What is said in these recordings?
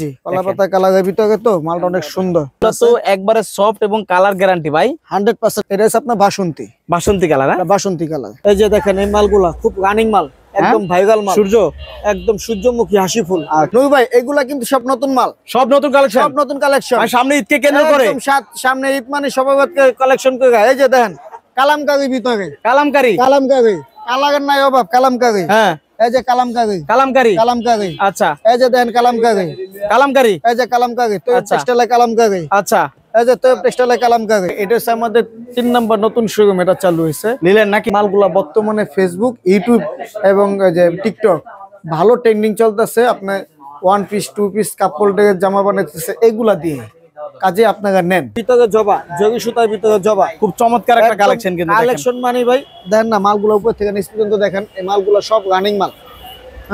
জি কলা পাতা কালারের ভিতরে তো মালটা অনেক সুন্দর। এটা তো একবারে সফট এবং কালার গ্যারান্টি ভাই 100%। এটা হচ্ছে আপনার বাসন্তী কালার। হ্যাঁ বাসন্তী কালার। এই যে দেখেন এই মালগুলা খুব রানিং মাল, একদম ভাইরাল মাল, সূর্য একদম সূর্যমুখী হাসি ফুল। আর নূর ভাই এগুলা কিন্তু সব নতুন মাল, সব নতুন কালেকশন, সব নতুন কালেকশন। সামনে ঈদকে কেন্দ্র করে সামনে ঈদ মানে সবাই কালেকশন করে। এই যে দেখেন কালামকারী ভিতরে, কালামকারী কালারের নাই অভাব, কালামকারী। হ্যাঁ এই যে কালামকারী। আচ্ছা এই যে দেখেন কালামকারী। এই যে কালামকারী তো টেক্সটাইলে কালামকারী। আচ্ছা এই যে তো টেক্সটাইলে কালামকারী। এটা হচ্ছে আমাদের 3 নম্বর নতুন শোরুম, এটা চালু হয়েছে। নিলেন নাকি? মালগুলা বর্তমানে ফেসবুক, ইউটিউব এবং যে টিকটক ভালো ট্রেন্ডিং চলতেছে। আপনার 1 পিস 2 পিস কাপড়ের জামা বানাইতেছে এগুলা দিয়ে, কাজে আপনারা নেন। ভিতরে জবা, জরি সুতার ভিতরে জবা, খুব চমৎকার একটা কালেকশন। কিন্তু কালেকশন মানে ভাই দেখেন না মালগুলো উপর থেকে নিচ পর্যন্ত দেখেন, এই মালগুলো সব রানিং মাল।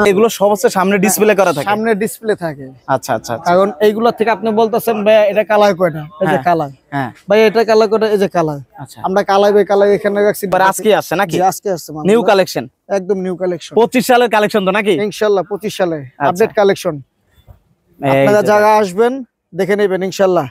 এগুলো সব হচ্ছে সামনে ডিসপ্লে করা থাকে, সামনে ডিসপ্লে থাকে। আচ্ছা আচ্ছা। কারণ এইগুলা থেকে আপনি বলতেছেন ভাই এটা কালার কয়টা, এই যে কালার। হ্যাঁ ভাই এটা কালার কয়টা, এই যে কালার। আচ্ছা আমরা কালার এখানে রাখছি। আজকে আসছে নাকি? আজকে আসছে নিউ কালেকশন, একদম নিউ কালেকশন। 25 সালের কালেকশন তো নাকি? ইনশাআল্লাহ 25 সালে আপডেট কালেকশন। আপনারা যারা আসবেন দেখে নেবেন ইনশাআল্লাহ।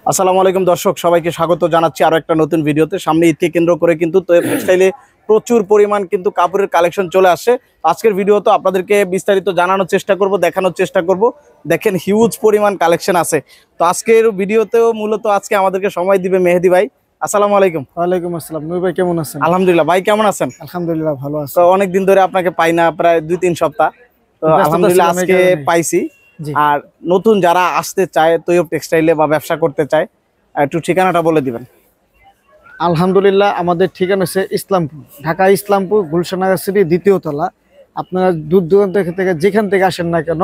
আসসালামু আলাইকুম দর্শক, সবাইকে স্বাগত জানাচ্ছি আরো একটা নতুন ভিডিওতে। সামনে ঈদকে কেন্দ্র করে কিন্তু তোয়েব টেক্সটাইলে প্রচুর পরিমাণ কিন্তু কাপড়ের কালেকশন চলে আসছে। আজকের ভিডিও তো আপনাদেরকে বিস্তারিত জানানোর চেষ্টা করব, দেখানোর চেষ্টা করব। দেখেন হিউজ পরিমাণ কালেকশন আছে। তো আজকের ভিডিওতেও মূলত আজকে আমাদেরকে সময় দিবে মেহেদি ভাই। আসসালামু আলাইকুম। ওয়ালাইকুম আসসালাম। নূর ভাই কেমন আছেন? আলহামদুলিল্লাহ। ভাই কেমন আছেন? আলহামদুলিল্লাহ ভালো আছি। তো অনেকদিন ধরে আপনাকে পাই না, প্রায় 2-3 সপ্তাহ। তো আলহামদুলিল্লাহ আজকে পাইছি। আর নতুন যারা আসতে চায় তোয়েব টেক্সটাইলে বা ব্যবসা করতে চায়, একটু ঠিকানাটা বলে দিবেন। আলহামদুলিল্লাহ আমাদের ঠিকানা হচ্ছে ইসলামপুর, ঢাকা ইসলামপুর, গুলশান সিটি 2য় তলা। আপনারা দূর দূরান্ত থেকে যেখান থেকে আসেন না কেন,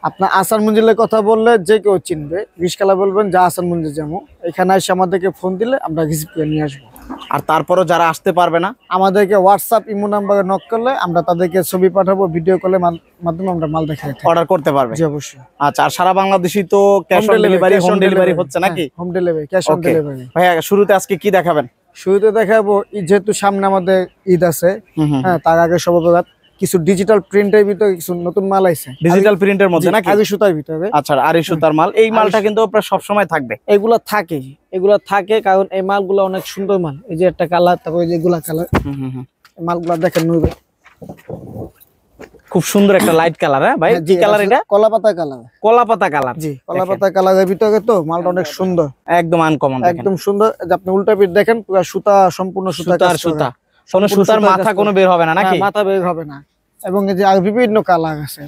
আপনার আসান মঞ্জিলের কথা বললে যে কেউ চিনবে। রিস্কালা বলবেন যা আসান মঞ্জিল যাবো, এখানে এসে আমাদেরকে ফোন দিলে আমরা রিসিভ করে নিয়ে আসবো। আর তারপরও যারা আসতে পারবে না, আমাদেরকে হোয়াটসঅ্যাপ ইমো নাম্বারে নক করলে আমরা তাদেরকে ছবি পাঠাবো, ভিডিও কলের মাধ্যমে আমরা মাল দেখাই অর্ডার করতে পারবে। জি অবশ্যই। আচ্ছা, আর সারা বাংলাদেশই তো cash on delivery, home delivery হচ্ছে নাকি? Home delivery, cash on delivery. ভাইয়া শুরুতে আজকে কি দেখাবেন? শুরুতে দেখাবো যেহেতু সামনে আমাদের ঈদ আছে, হ্যাঁ তার আগে সর্বপ্রথম কিছু ডিজিটাল প্রিন্টের ভিতরে কিছু নতুন মাল আছে। ডিজিটাল প্রিন্টের মধ্যে নাকি? আরি সুতার ভিতরে। আচ্ছা, আরি সুতার মাল। এই মালটা কিন্তু প্রায় সব সময় থাকবে। এগুলা থাকে কারণ এই মালগুলো অনেক সুন্দর মাল। এই যে একটা কালার, তারপর যেগুলা কালার, এই মালগুলা দেখেন নূর ভাই খুব সুন্দর একটা লাইট কালার। হ্যাঁ ভাই, কি কালার এটা? কলা পাতা কালার। কলা পাতা কালার। জি কলা পাতা কালারের ভিতরে তো মালটা অনেক সুন্দর, একদম আনকমন, একদম সুন্দর। আপনি উল্টা পিঠ দেখেন, পুরো সুতা, সম্পূর্ণ সুতা। কোনো সুতার মাথা কোনো বের হবে না নাকি? মাথা বের হবে না। এবং এই যে আর বিভিন্ন কালার আছে,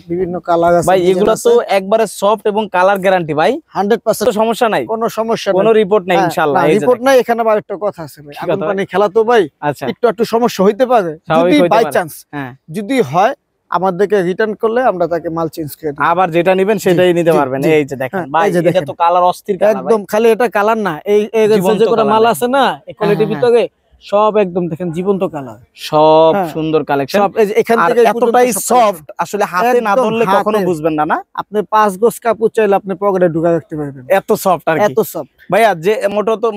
ভাই এগুলো তো একবারে সফট এবং কালার গ্যারান্টি ভাই 100%। সমস্যা নাই, কোনো সমস্যা কোনো রিপোর্ট নাই ইনশাআল্লাহ। রিপোর্ট নাই। এখানে আবার একটা কথা আছে ভাই, আগুন পানি খেলা তো ভাই। আচ্ছা, একটু সমস্যা হইতে পারে, যদি বাই চান্স যদি হয় আমাদেরকে রিটার্ন করলে আমরা তাকে মাল চেঞ্জ করে দেব। আবার যেটা নেবেন সেটাই নিতে পারবেন। এই যে দেখেন ভাই, এটা তো কালার অস্থির কালার একদম। খালি এটা কালার না, এই যে কোনো মাল আছে না এই কোয়ালিটির ভিতরে সব একদম দেখেন জীবন্ত কালার, সব সুন্দর কালেকশন। সব এই যে এখান থেকে এতটাই সফট, আসলে হাতে না ধরলে কখনো বুঝবেন না। না আপনি 5 গজ কাপড় চাইলে আপনি পকেটে ঢুকা রাখতে পারবেন, এত সফট। আর এত সফট ভাইয়া, যে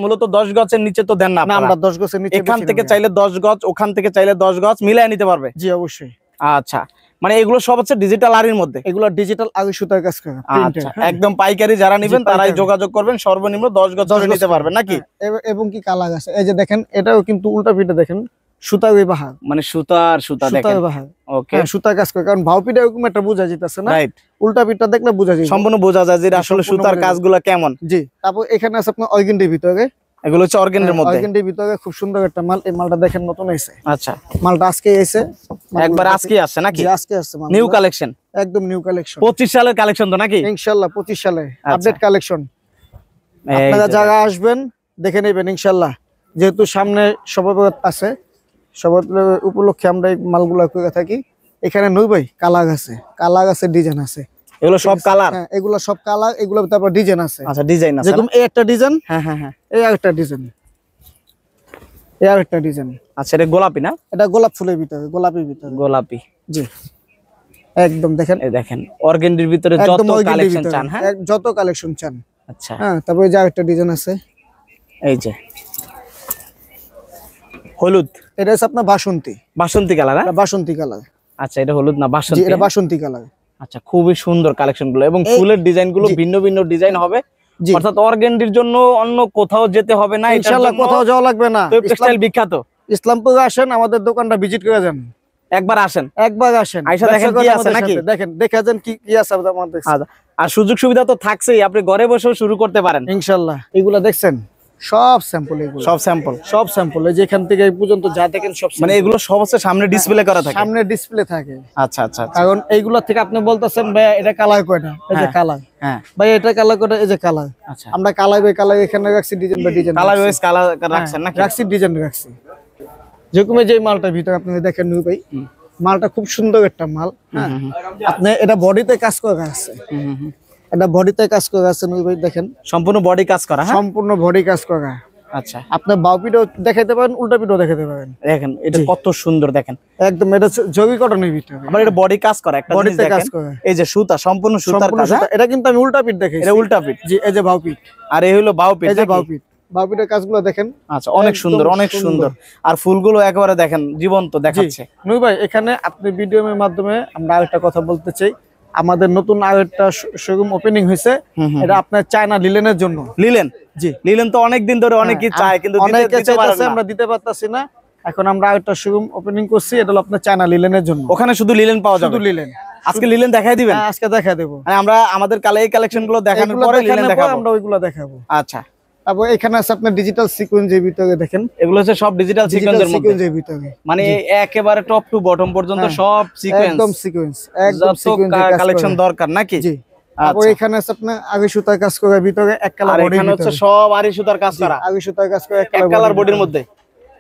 মূলত 10 গজের নিচে তো দেন না আপনারা? আমরা 10 গজের নিচে, এখান থেকে চাইলে 10 গজ, ওখান থেকে চাইলে 10 গজ মিলাই নিতে পারবে। জি অবশ্যই। আচ্ছা, মানে এগুলো সব হচ্ছে ডিজিটাল আরির মধ্যে? এগুলো ডিজিটাল আরি সুতার কাজ করে। আচ্ছা, একদম পাইকারি যারা নেবেন তারাই যোগাযোগ করবেন, সর্বনিম্ন 10 গজ ধরে নিতে পারবেন নাকি? এবং কি কালার আছে, এই যে দেখেন এটাও কিন্তু উল্টা পিঠে দেখেন সুতার বাহার, মানে সুতা দেখেন। ওকে, সুতার কাজ করে। কারণ ভাও পিঠা এরকম একটা বোঝা যাইতেছে না, রাইট? উল্টা পিঠটা দেখলে বোঝা যায়, সম্পূর্ণ বোঝা যায় যে আসলে সুতার কাজগুলো কেমন। জি। তারপর এখানে আছে আপনার অর্গেন্ডির ভিতরে, এগুলো হচ্ছে অর্গেন্ডির মধ্যে। অর্গেন্ডির ভিতরে খুব সুন্দর একটা মাল। এই মালটা দেখেন নতুন আইছে। আচ্ছা, মালটা আজকে এসে, একবার আজকে আসছে নাকি? জি আজকে আসছে মাল, নিউ কালেকশন, একদম নিউ কালেকশন। 25 সালের কালেকশন তো নাকি? ইনশাআল্লাহ 25 সালে আপডেট কালেকশন। আপনারা যারা আসবেন দেখে নেবেন ইনশাআল্লাহ। যেহেতু সামনে সবাবত আছে, সবাবত উপলক্ষে আমরা এই মালগুলা করে থাকি। এখানে নূর ভাই কালার আছে, ডিজাইন আছে। এগুলো সব কালার? হ্যাঁ এগুলো সব কালার, এগুলো তারপর ডিজাইন আছে। আচ্ছা, ডিজাইন আছে। যেরকম এই একটা ডিজাইন, হ্যাঁ এই আরেকটা ডিজাইন, এই আরেকটা ডিজাইন। আচ্ছা, এটা গোলাপি না? এটা গোলাপ ফুলের ভিতরে, গোলাপির ভিতরে, গোলাপি। জি একদম দেখেন। এই দেখেন অর্গেন্ডির ভিতরে যত কালেকশন চান। হ্যাঁ, যত কালেকশন চান। আচ্ছা, হ্যাঁ তারপরে যে আরেকটা ডিজাইন আছে, এই যে হলুদ। এটা হচ্ছে আপনার বাসন্তী কালার। বাসন্তী কালার। আচ্ছা, এটা হলুদ না বাসন্তী? এটা বাসন্তী কালার। আচ্ছা, খুবই সুন্দর কালেকশন গুলো এবং ফুলের ডিজাইন গুলো ভিন্ন ভিন্ন ডিজাইন হবে। জি। অর্থাৎ অর্গেন্ডির জন্য অন্য কোথাও যেতে হবে না, ইনশাআল্লাহ কোথাও যাওয়া লাগবে না। তো টেক্সটাইল বিখ্যাত। ইসলামপুরে আসেন, আমাদের দোকানটা ভিজিট করে যান, একবার আসেন, একবার আসেন, আইসা দেখেন কি আছে নাকি, দেখেন দেখে যান কি কি আছে আমাদের। আর সুযোগ সুবিধা তো থাকছেই, আপনি ঘরে বসেও শুরু করতে পারেন ইনশাআল্লাহ। এগুলা দেখছেন সব স্যাম্পল, এগুলো সব স্যাম্পল, সব স্যাম্পল, যেখান থেকে এই পর্যন্ত যা দেখেন সব মানে এগুলো সব হচ্ছে সামনে ডিসপ্লে করা থাকে, সামনে ডিসপ্লে থাকে। আচ্ছা আচ্ছা, কারণ এইগুলা থেকে আপনি বলতেছেন ভাই এটা কালার কয়টা, এই যে কালার, হ্যাঁ ভাই এটা কালার কয়টা, এই যে কালার। আচ্ছা, আমরা কালার বাই কালার এখানে রাখছি, design by design colour wise colour রাখছেন নাকি? রাখছি, ডিজাইন রাখছি। যেরকম যে মালটার ভিতরে আপনি দেখেন নুর ভাই, মালটা খুব সুন্দর একটা মাল। হ্যাঁ, আপনি এটা বডিতে কাজ করা আছে, এটা বডিতে কাজ করা আছে নুর ভাই, দেখেন সম্পূর্ণ বডি কাজ করা, হ্যাঁ সম্পূর্ণ বডি কাজ করা। আচ্ছা, আপনি বাউ পিঠও দেখাইতে পারেন, উল্টা পিঠও দেখাইতে পারেন। দেখেন এটা কত সুন্দর, দেখেন একদম এটা জরি কটনের ভিতরে, আবার এটা বডি কাজ করা, একটা জিনিস বডিতে কাজ দেখেন করা। এই যে সুতা, সম্পূর্ণ সুতার কাজ, এটা কিন্তু আমি উল্টা পিঠ দেখাইছি, এটা উল্টা পিঠ। জি, এই যে বাউ পিঠ, আর এই হলো বাউ পিঠ, এই যে বাউ পিঠ, বাউ পিঠের কাজগুলো দেখেন। আচ্ছা, অনেক সুন্দর, অনেক সুন্দর। আর ফুলগুলো একেবারে দেখেন জীবন্ত দেখাচ্ছে। নূর ভাই, এখানে আপনি ভিডিওর মাধ্যমে আমরা আরেকটা কথা বলতে চাই, আমাদের নতুন আরেকটা শোরুম ওপেনিং হয়েছে, এটা আপনার চায়না লিলেনের জন্য। লিলেন, জি, লিলেন তো অনেকদিন ধরে অনেকেই চায়, কিন্তু অনেকে চাইতেছে, আমরা দিতে পারতাছি না। এখন আমরা আরেকটা শোরুম ওপেনিং করছি, এটা হলো আপনার চায়না লিলেনের জন্য। ওখানে শুধু লিলেন পাওয়া যাবে, শুধু লিলেন। আজকে লিলেন দেখাই দিবেন? আজকে দেখা দেবো, মানে আমরা আমাদের এই কালেকশন গুলো দেখানোর পরে লিলেন দেখাবো, আমরা ওইগুলো দেখাবো। আচ্ছা, তারপর এখানে আছে আপনার ডিজিটাল সিকোয়েন্সের ভিতরে, দেখেন এগুলো হচ্ছে সব ডিজিটাল সিকোয়েন্সের মধ্যে, ভিতরে, মানে একেবারে টপ টু বটম পর্যন্ত সব সিকোয়েন্স, একদম সিকোয়েন্স, একদম সিকোয়েন্স কালেকশন দরকার নাকি? জি। তারপর এখানে আছে আপনার আগে সুতার কাজ করা, ভিতরে এক কালার বডি, এখানে হচ্ছে সব আরি সুতার কাজ করা, আগে সুতার কাজ করা, এক কালার বডির মধ্যে,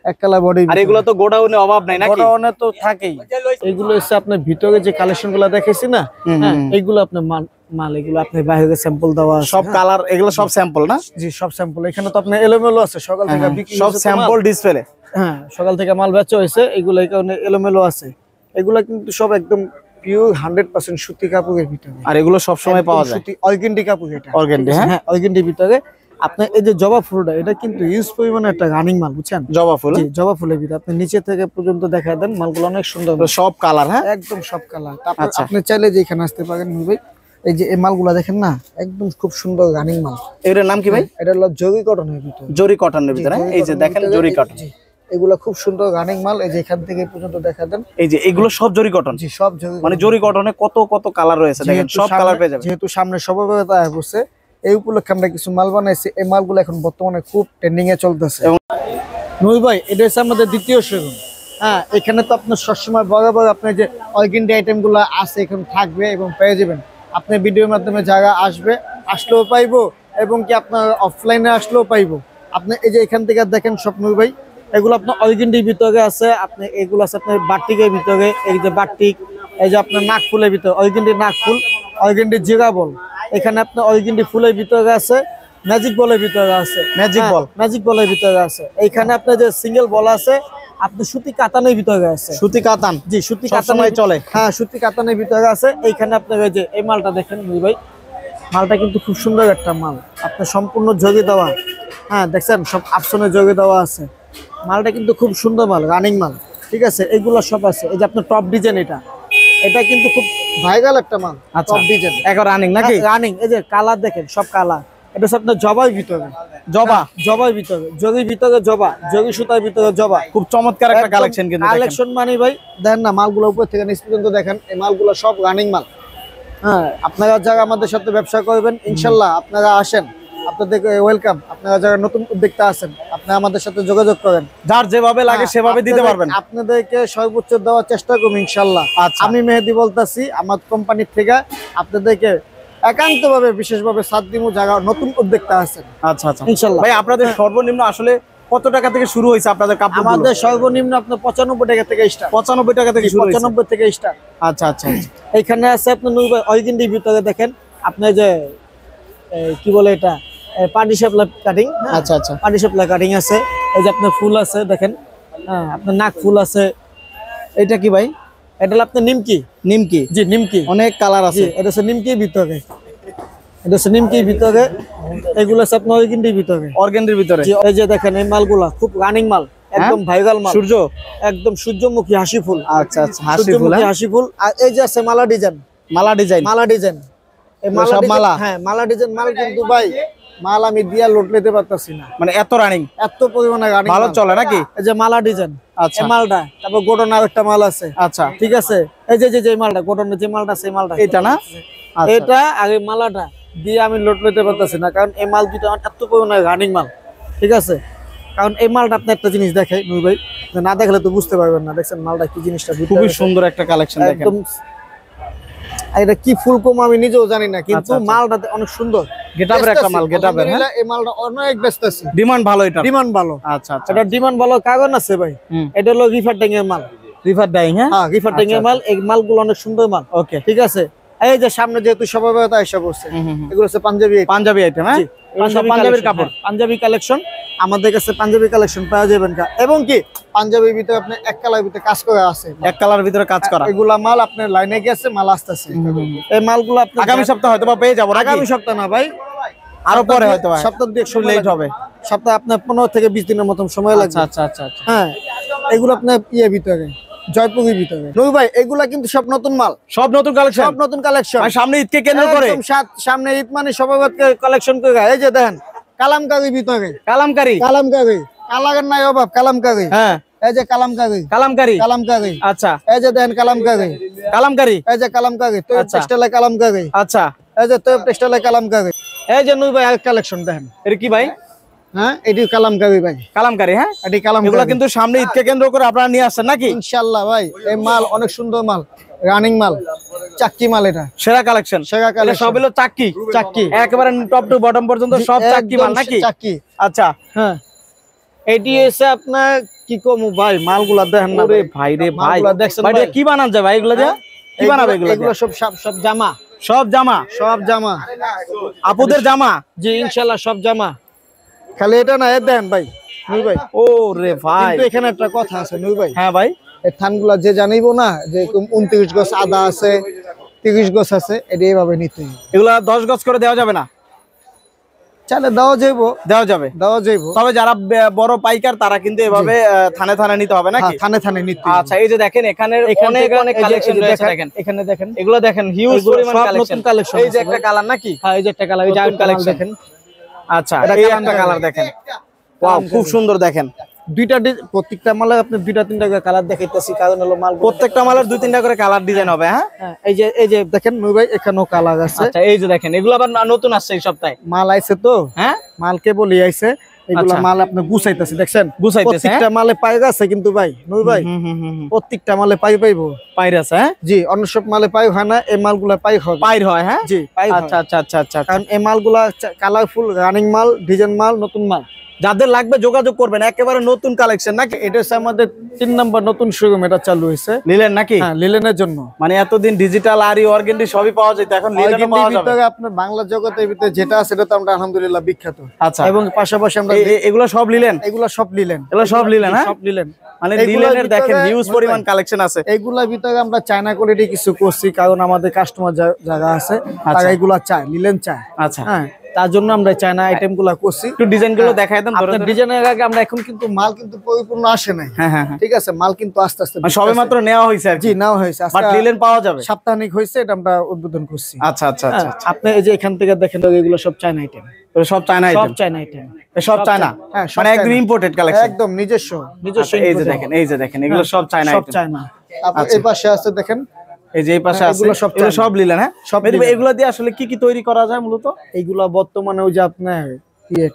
এক কালার বডি। আর এগুলো তো গোডাউনে অভাব নাই নাকি? গোডাউনে তো থাকেই। এগুলো হচ্ছে আপনার ভিতরে যে কালেকশন গুলো দেখেছি না, এগুলো আপনার মাল, এগুলো আপনার বাইরে স্যাম্পল দেওয়া আছে, সব কালার, এগুলো সব স্যাম্পল না? জি, সব স্যাম্পল। এখানে তো আপনার এলোমেলো আছে, সকাল থেকে বিক্রি সব স্যাম্পল ডিসপ্লে, হ্যাঁ, সকাল থেকে মাল বেচা হয়েছে, এগুলো এই কারণে এলোমেলো আছে। এগুলা কিন্তু সব একদম পিওর 100% সুতি কাপড়ের ভিতরে, আর এগুলো সব সময় পাওয়া যায় সুতি অর্গানডি কাপড়, এটা অর্গানডি, হ্যাঁ অর্গানডির ভিতরে। আপনার এই যে জবা ফুলটা, এটা কিন্তু ইউজ পরিমাণে একটা রানিং মাল, বুঝছেন? জবা ফুল, জি, জবা ফুলের ভিতরে আপনি নিচে থেকে পর্যন্ত দেখা দেন, মালগুলো অনেক সুন্দর, সব কালার, হ্যাঁ একদম সব কালার। তারপর আপনি চাইলে যে এখানে আসতে পারেন ভাই, এই যে এই মালগুলা দেখেন না, একদম খুব সুন্দর রানিং মাল। এটার নাম কি ভাই? এটা হলো জরি কটনের ভিতরে, জরি কটনের ভিতরে, এই যে দেখেন জরি কটন, এগুলা খুব সুন্দর রানিং মাল। এই যে এখান থেকে পর্যন্ত দেখা দেন, এই যে এগুলো সব জরি কটন। জি, সব জরি, মানে জরি কটনে কত কত কালার রয়েছে, দেখেন সব কালার পেয়ে যাবেন। যেহেতু সামনে সবাইতা বসে, এই উপলক্ষে আমরা কিছু মাল বানাইছি। এই মালগুলো এখন বর্তমানে খুব ট্রেন্ডিং এ চলতেছে। নূর ভাই, এটা হচ্ছে আমাদের দ্বিতীয় শোরুম। হ্যাঁ, এখানে তো আপনার সবসময় বরাবর আপনার যে অর্গানডি আইটেম গুলো আছে এখানে থাকবে এবং পেয়ে যাবেন। আপনি ভিডিওর মাধ্যমে যারা আসবে, আসলেও পাইবো, এবং কি আপনার অফলাইনে আসলেও পাইবো। আপনি এই যে এখান থেকে দেখেন সব নূর ভাই, এগুলো আপনার অর্গানডির ভিতরে আছে, আপনি এগুলো আছে আপনার বাটিকের ভিতরে, এই যে বাটিক, এই যে আপনার নাক ফুলের ভিতরে অর্গানডি নাক ফুল, অর্গানডি জিরা বল, এখানে আপনার অর্গানডি ফুলের ভিতরে আছে, ম্যাজিক বলের ভিতরে আছে, ম্যাজিক বলের ভিতরে আছে। এইখানে আপনার যে সিঙ্গেল বল আছে, আপনি সুতি কাতানের ভিতরে আছে, সুতি কাতান, জি সুতি কাতানের চলে, হ্যাঁ সুতি কাতানের ভিতরে আছে। এইখানে আপনার এই যে এই মালটা দেখেন নূর ভাই, মালটা কিন্তু খুব সুন্দর একটা মাল, আপনার সম্পূর্ণ জগি দেওয়া, হ্যাঁ দেখছেন সব আপসনে জগি দেওয়া আছে। মালটা কিন্তু খুব সুন্দর মাল, রানিং মাল, ঠিক আছে? এগুলো সব আছে। এই যে আপনার টপ ডিজাইন, এটা কিন্তু খুব ভাইরাল একটা মাল, টপ ডিজাইন একবার রানিং নাকি? রানিং। এই যে কালার দেখেন, সব কালার। এটা হচ্ছে আপনার জবার ভিতরে, জবার ভিতরে, জরির ভিতরে জবা, জরি সুতার ভিতরে জবা, খুব চমৎকার একটা কালেকশন। কিন্তু কালেকশন মানে ভাই দেখেন না, মালগুলো উপর থেকে নিচ পর্যন্ত দেখেন, এই মালগুলো সব রানিং মাল। হ্যাঁ, আপনারা যারা আমাদের সাথে ব্যবসা করবেন, ইনশাল্লাহ আপনারা আসেন, আপনাদেরকে ওয়েলকাম। আপনারা যারা নতুন উদ্যোক্তা আছেন, আপনারা আমাদের সাথে যোগাযোগ করেন, যার যেভাবে লাগে সেভাবে দিতে পারবেন। আপনাদেরকে সর্বোচ্চ দেওয়ার চেষ্টা করব ইনশাল্লাহ। আমি মেহেদি বলতাছি, আমার কোম্পানির থেকে আপনাদেরকে একান্তভাবে বিশেষভাবে সাথ দিব যারা নতুন উদ্যোক্তা আছেন। আচ্ছা আচ্ছা, ইনশাল্লাহ। ভাই, আপনাদের সর্বনিম্ন আসলে কত টাকা থেকে শুরু হয়েছে আপনাদের কাপড়? আমাদের সর্বনিম্ন আপনার 95 টাকা থেকে স্টার্ট। 95 টাকা থেকে শুরু, 95 থেকে স্টার্ট। আচ্ছা আচ্ছা, এইখানে আছে আপনার নূর ভাই অর্গানডির ভিতরে দেখেন, আপনি যে কি বলে এটা, পাটি শেপলা কাটিং। আচ্ছা আচ্ছা, পাটি শেপলা কাটিং আছে। এই যে আপনার ফুল আছে দেখেন, হ্যাঁ আপনার নাক ফুল আছে। এটা কি ভাই? এটা হলো আপনার নিমকি। নিমকি, জি নিমকি, অনেক কালার আছে। এটা হচ্ছে নিমকির ভিতরে, এটা হচ্ছে নিমকির ভিতরে, এগুলো আছে আপনার অর্গানডির ভিতরে, অর্গানডির ভিতরে। এই যে দেখেন এই মালগুলা খুব রানিং মাল, একদম ভাইরাল মাল। সূর্য, একদম সূর্যমুখী হাসি ফুল। আচ্ছা আচ্ছা, হাসি ফুল, হাসি ফুল। আর এই যে আছে মালা ডিজাইন, মালা ডিজাইন। মালা ডিজাইন, এই এগুলো সব মালা? হ্যাঁ মালা ডিজাইন মাল, কিন্তু ভাই মাল আমি দিয়া লোড নিতে পারতাছি না, মানে এত রানিং, এত পরিমাণে গাড়ি ভালো চলে নাকি? এই যে মালা ডিজাইন, আচ্ছা এই মালটা, তারপর গোডন আর একটা মাল আছে, আচ্ছা ঠিক আছে, এই যে যে মালটা গোডনের যে মালটা, সেই মালটা এটা না? আচ্ছা। এটা আগে মালাটা দিয়ে আমি লোড নিতে পারতাছি না, কারণ এই মাল দুটো আমার এত পরিমাণে রানিং মাল, ঠিক আছে। কারণ এই মালটা আপনি একটা জিনিস দেখাই নূর ভাই, না দেখলে তো বুঝতে পারবেন না, দেখছেন মালটা কি জিনিসটা, খুবই সুন্দর একটা কালেকশন দেখেন। একদম এটা কি ফুলকম আমি নিজেও জানি না, কিন্তু আচ্ছা, আচ্ছা। মালটা অনেক সুন্দর, গেটআপের একটা মাল, গেটআপের। হ্যাঁ, এই মালটা অনেক ব্যস্ত আছে, ডিমান্ড ভালো এটা। ডিমান্ড ভালো। আচ্ছা আচ্ছা, এটা ডিমান্ড ভালো, কাগজ আছে ভাই, এটা হলো রিফার্টিং এর মাল, রিভার ডাইং। হ্যাঁ, হ্যাঁ রিফার্টিং এর মাল, এই মালগুলো অনেক সুন্দর মাল। ওকে, ঠিক আছে, এই যে সামনে যেহেতু সবাইতা এসে পড়ছে, এগুলো হচ্ছে পাঞ্জাবি, পাঞ্জাবি আইটেম। হ্যাঁ, পাঞ্জাবির কাপড়, পাঞ্জাবি কালেকশন, আমাদের কাছে পাঞ্জাবি কালেকশন পাওয়া যাবেন কা, এবং কি পাঞ্জাবির ভিতরে আপনি এক কালার ভিতরে কাজ করা আছে, এক কালার ভিতরে কাজ করা। এগুলা মাল আপনার লাইনে গেছে, মাল আসতেছে, এই মালগুলো আপনি আগামী সপ্তাহে হয়তো বা পেয়ে যাবো নাকি? আগামী সপ্তাহ না ভাই, আরো পরে হয়তো বা সপ্তাহ দিয়ে একটু লেট হবে। সপ্তাহ আপনার 15 থেকে 20 দিনের মতন সময় লাগবে। আচ্ছা আচ্ছা আচ্ছা। হ্যাঁ, এগুলো আপনার ইয়ে ভিতরে, জয়পুরের ভিতরে। নবী ভাই এগুলা কিন্তু সব নতুন মাল, সব নতুন কালেকশন, সব নতুন কালেকশন, সামনে ঈদকে কেন্দ্র করে। একদম সামনে ঈদ মানে সবাই কালেকশন করে। এই যে দেখেন কালামকারী ভিতরে, কালামকারী, কালামকারী, কালারের নাই অভাব, কালামকারী। হ্যাঁ, এই যে কালামকারী, কালামকারী, কালামকারী। আচ্ছা, এই যে দেখেন কালামকারী, কালামকারী, এই যে কালামকারী, তো আচ্ছা। টেক্সটাইলে কালামকারী, আচ্ছা, এই যে তো টেক্সটাইলে কালামকারী। এই যে নবী ভাই আরেক কালেকশন দেখেন, এটা কি ভাই? হ্যাঁ এটি কালামকারী ভাই, কালামকারী। হ্যাঁ, এটি কালামকারী। এগুলো কিন্তু সামনে ঈদকে কেন্দ্র করে আপনারা নিয়ে আসছেন নাকি? ইনশাআল্লাহ ভাই, এই মাল অনেক সুন্দর মাল, রানিং মাল, চাক্কি মাল, এটা সেরা কালেকশন। সেরা এটা কালেকশন, সব হলো চাক্কি, চাক্কি একেবারে টপ টু বটম পর্যন্ত সব চাক্কি মাল নাকি? চাক্কি, আচ্ছা, হ্যাঁ। এটি এসে আপনার কি কমু ভাই, মালগুলা দেখেন না ওরে ভাই রে ভাই, মালগুলা দেখছেন ভাই ভাই? এটা কি বানান যায় ভাই? এগুলো দিয়ে কি বানাবে? এগুলো এগুলো সব সব জামা, সব জামা, সব জামা, আপুদের জামা। জি ইনশাআল্লাহ সব জামা। খালি এটা না, দেন ভাই নূর ভাই, ও রে ভাই, কিন্তু এখানে একটা কথা আছে নূর ভাই। হ্যাঁ ভাই, এই থানগুলা যে জানিবো না, যে 29 গজ আদা আছে, 30 গজ আছে, এটা এইভাবে নিতে হবে। এগুলা 10 গজ করে দেওয়া যাবে না? চাইলে দেওয়া যাইবো, দেওয়া যাবে, দেওয়া যাইবো, তবে যারা বড় পাইকার তারা কিন্তু এভাবে থানে থানে নিতে হবে নাকি? হ্যাঁ, থানে থানে নিতে হবে। আচ্ছা, এই যে দেখেন এখানে অনেক অনেক কালেকশন রয়েছে। দেখেন এখানে দেখেন, এগুলো দেখেন, হিউজ এগুলো পরিমাণ সব কালেকশন। নতুন কালেকশন এই যে আছে একটা ভাই। কালার নাকি? হ্যাঁ এই যে একটা কালার, এই যে নতুন আরেকটা কালেকশন দেখেন, আচ্ছা, এটা এই কালার একটা কালার দেখেন, ওয়াও কালার খুব দেখেন। সুন্দর। দেখেন দুইটা প্রত্যেকটা মালে আপনি দুইটা তিনটা করে কালার দেখাইতেছি, কারণ হলো মাল প্রত্যেকটা মালের 2-3টা করে কালার ডিজাইন হবে। হ্যাঁ, হ্যাঁ, এই যে দেখেন নূর ভাই, এখানেও কালার আছে। আচ্ছা, এই যে দেখেন এগুলো আবার নতুন আসছে এই সপ্তাহে। মাল আইছে তো, হ্যাঁ, মাল কে বলি আইছে, এগুলা আচ্ছা। মাল আপনি গুছাইতেছে, দেখছেন গুছাইতেছে, প্রত্যেকটা মালে পাই আছে, কিন্তু ভাই নূর ভাই প্রত্যেকটা মালে পাই পাইবো, পাইর আছে। হ্যাঁ, জি অন্য সব মালে পাই হয় না, এই মালগুলা পাই হবে, পাইর হয়। হ্যাঁ, জি পাই হয়। আচ্ছা আচ্ছা আচ্ছা আচ্ছা। কারণ এই মালগুলা কালারফুল, রানিং মাল, ডিজাইন মাল, নতুন মাল। যাদের লাগবে যোগাযোগ করবেন, একেবারে নতুন কালেকশন নাকি? এটা হচ্ছে আমাদের 3 নম্বর নতুন শোরুম, এটা চালু হয়েছে। নিলেন নাকি? হ্যাঁ, লিলেনের জন্য। মানে এতদিন ডিজিটাল আর অর্গেন্ডি সবই পাওয়া যেত, এখন লিলেনও অর্গেন্ডির পাওয়া যাবে। ভিতরে আপনার বাংলা জগতের ভিতরে যেটা আছে, সেটা তো আমরা আলহামদুলিল্লাহ বিখ্যাত। আচ্ছা, এবং পাশাপাশি আমরা এগুলো সব লিলেন? এগুলা সব লিলেন, এগুলো সব লিলেন। হ্যাঁ, সব লিলেন। মানে এগুলোর লিলেনের দেখেন ভিতরে হিউজ পরিমাণ কালেকশন আছে। এইগুলার ভিতরে আমরা চায়না কোয়ালিটি কিছু করছি, কারণ আমাদের কাস্টমার যারা আছে তারা এগুলা চায়, লিলেন চায়। আচ্ছা, হ্যাঁ, তার জন্য আমরা চায়না আইটেম গুলা করছি। একটু ডিজাইন গুলো দেখাই দেন। আপনার ডিজাইনের আগে আমরা এখন কিন্তু মাল কিন্তু পরিপূর্ণ আসে নাই। হ্যাঁ হ্যাঁ, ঠিক আছে, মাল কিন্তু আস্তে আস্তে সবে মাত্র নেওয়া হয়েছে আর কি। জি নেওয়া হয়েছে, বাট লিলেন পাওয়া যাবে, সাপ্তাহিক হয়েছে, এটা আমরা উদ্বোধন করছি। আচ্ছা আচ্ছা আচ্ছা। আপনি এই যে এখান থেকে দেখেন, এগুলো সব চায়না আইটেম, সব চায়না সব আইটেম, চায়না আইটেম, সব চায়না। হ্যাঁ, সব মানে একদম চায়না। ইম্পোর্টেড কালেকশন, একদম নিজস্ব এই যে দেখেন, এই যে দেখেন এগুলো সব চায়না সব আইটেম। চায়না। তারপর এই পাশে আছে দেখেন, এই যে এই পাশে আছে, এগুলো সব এগুলো সব লিলেন। হ্যাঁ, সব মেহেদী ভাই, লিলেন। এগুলো দিয়ে আসলে কি কি তৈরি করা যায় মূলত? এইগুলা বর্তমানে ওই যে আপনার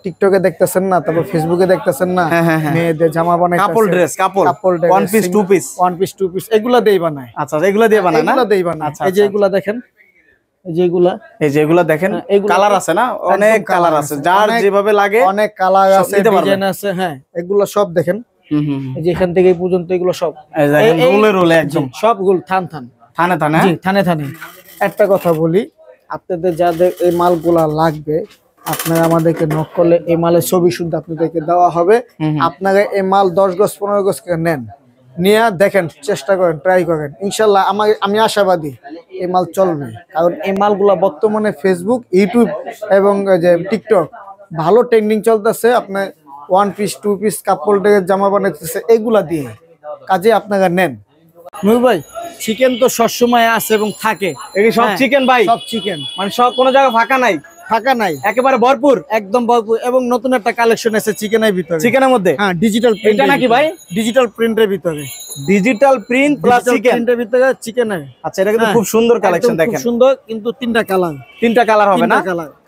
টিকটকে দেখতেছেন না, তারপর ফেসবুকে দেখতেছেন না, হ্যাঁ, হ্যাঁ, হ্যাঁ। মেয়েদের জামা বানাই, couple dress, couple one piece, two piece, one piece, two piece, এগুলা দেই বানায়। আচ্ছা, এগুলো দিয়ে বানায় না? এগুলা দেই বানায়। আচ্ছা, এই যে এগুলা দেখেন, এই যে এগুলা, এই যে এগুলো দেখেন, এগুলা কালার আছে না, অনেক কালার আছে, যার যেভাবে লাগে অনেক কালার সব আছে, নিতে পারবেন। ডিজাইন আছে। হ্যাঁ, এগুলা সব দেখেন, হুম হুম, এই যে এখান থেকে এই পর্যন্ত এগুলো সব এই দেখেন রোলে রোলে একদম সব গুল থান থান, থানে থানে। জি থানে থানে। একটা কথা বলি, আপনাদের যাদের এই মালগুলা লাগবে, আপনারা আমাদেরকে নক করলে এই মালের ছবি শুদ্ধ আপনাদেরকে দেওয়া হবে। আপনারা এই মাল 10 গজ 15 গজ করে নেন, নিয়ে দেখেন, চেষ্টা করেন, ট্রাই করেন, ইনশাল্লাহ আমি আশাবাদী এই মাল চলবে। কারণ এই মালগুলা বর্তমানে ফেসবুক, ইউটিউব এবং যে টিকটক ভালো ট্রেন্ডিং চলতেছে। আপনার ওয়ান পিস, টু পিস, কাপড় জামা বানাইতেছে, এগুলা দিয়ে কাজে আপনারা নেন। নূর ভাই চিকেন তো সবসময় আছে এবং থাকে। এই সব হ্যাঁ, চিকেন ভাই, সব চিকেন, মানে সব কোনো জায়গা ফাঁকা নাই, ফাঁকা নাই, একেবারে ভরপুর একদম ভরপুর। এবং নতুন একটা কালেকশন আছে চিকেনের ভিতরে, চিকেনের মধ্যে। হ্যাঁ ডিজিটাল প্রিন্ট। এটা নাকি ভাই? ডিজিটাল প্রিন্টের ভিতরে, ডিজিটাল প্রিন্ট প্লাস চিকেন। প্রিন্টের ভিতরে চিকেনের। আচ্ছা, এটা কিন্তু খুব সুন্দর কালেকশন দেখেন, খুব সুন্দর, কিন্তু তিনটা কালার। তিনটা কালার হবে না?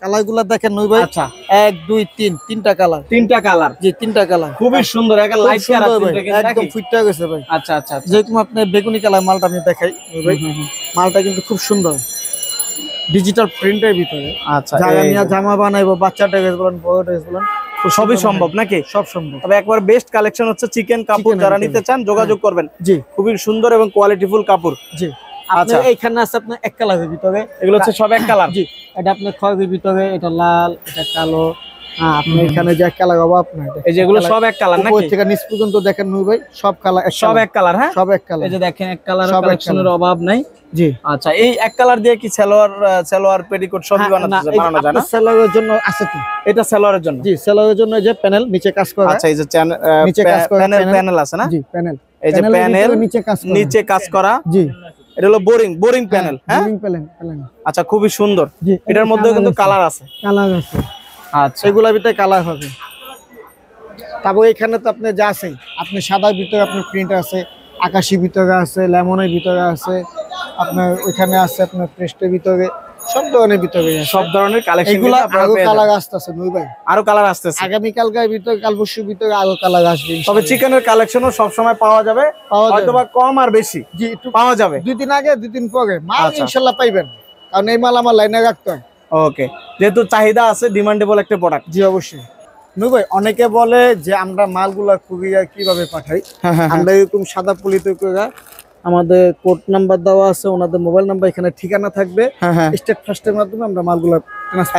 কালারগুলো দেখেন নূর ভাই। আচ্ছা, 1 2 3 তিনটা কালার, তিনটা কালার। জি তিনটা কালার খুবই সুন্দর, একটা খুব লাইট সুন্দর কালার ভাই, তিনটা একদম নাকি? ফুটটা গেছে ভাই। আচ্ছা আচ্ছা আচ্ছা। যেরকম আপনি বেগুনি কালার মালটা আমি দেখাই নূর ভাই, মালটা কিন্তু খুব সুন্দর ডিজিটাল প্রিন্টের ভিতরে। আচ্ছা, যারা নিয়ে জামা বানাইবো, বাচ্চা ড্রেস বলেন, বড় ড্রেস বলেন, সবই সম্ভব নাকি? সব সম্ভব। তবে একবার বেস্ট কালেকশন হচ্ছে চিকেন কাপড়, চিকেনের যারা ভিতরে। নিতে চান যোগাযোগ করবেন। জি খুবই সুন্দর এবং কোয়ালিটিফুল কাপড়। জি। আচ্ছা। আচ্ছা, এইখানে আছে আপনার এক কালারের ভিতরে, এগুলো হচ্ছে সব এক কালার। জি এটা আপনার খয়েরির ভিতরে, এটা লাল, এটা কালো। হ্যাঁ, আপনি এখানে যে কালার অভাব নাই, এই যেগুলো সব এক কালার উপর নাকি? থেকে নিচ পর্যন্ত দেখেন নূর ভাই, সব কালার, সব এক কালার। হ্যাঁ, সব এক কালার। এই যে দেখেন এক কালার, সব এক কালেকশনের কালার। অভাব নাই। জি। আচ্ছা, এই এক কালার দিয়ে কি সালোয়ার পেটিকোট সবই বানানো যায় না? সেলারের জন্য আছে তো, এটা সালোয়ারের জন্য। জি সেলারের জন্য যে প্যানেল নিচে কাজ করা। আচ্ছা, এই যে নিচে কাজ করা প্যানেল আছে না? জি প্যানেল, এই যে প্যানেল নিচে কাজ করা। নিচে কাজ করা। জি এটা হলো বোরিং প্যানেল। হ্যাঁ, প্যানেল। আচ্ছা, খুবই সুন্দর। জি এটার মধ্যে কিন্তু কালার আছে। কালার আছে, আচ্ছা, এগুলোর ভিতরে কালার হবে। তারপর এখানে তো আপনি যা আছে, আপনি সাদার ভিতরে আপনার প্রিন্ট আছে, আকাশি ভিতরে আছে, লেমনের ভিতরে আছে, আপনার ওইখানে আছে আপনার পেস্টের ভিতরে, সব ধরনের ভিতরে আছে। সব ধরনের কালেকশন এগুলো আরো কালার আসতেছে নূর ভাই, আরো কালার আসতেছে। আগামী কালকার ভিতরে, কাল পরশুর ভিতরে আরো কালার আসবে। তবে চিকেনের কালেকশনও সব সময় পাওয়া যাবে, হয়তোবা কম আর বেশি জি একটু পাওয়া যাবে। 2 দিন আগে 2 দিন পরে মাল আচ্ছা। ইনশাআল্লাহ পাইবেন, কারণ এই মাল আমার লাইনে রাখতে হয়। ওকে, যেহেতু চাহিদা আছে, ডিমান্ডেবল একটা প্রোডাক্ট। জি অবশ্যই নূর ভাই। অনেকে বলে যে আমরা মালগুলা কুরিয়ার কিভাবে পাঠাই, আমরা এরকম সাদা পলিতে করে, আমাদের কোড নাম্বার দেওয়া আছে, ওনাদের মোবাইল নাম্বার, এখানে ঠিকানা থাকবে, স্টেট ফার্স্টের মাধ্যমে আমরা মালগুলা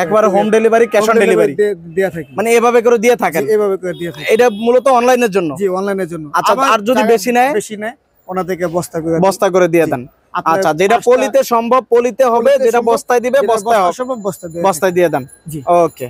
একবার home delivery, cash on delivery দেয়া থাকি, মানে এভাবে করে দিয়ে থাকেন। এভাবে করে দিয়ে থাকি। এটা মূলত অনলাইনের জন্য। জি অনলাইনের জন্য। আচ্ছা, আর যদি বেশি নেয় ওনাদেরকে বস্তা করে দিয়ে দেন। আচ্ছা, যেটা পলিতে সম্ভব পলিতে হবে, যেটা বস্তায় দিবে বস্তায় হবে, সম্ভব বস্তা বস্তায় দিয়ে দেন। জি। ওকে।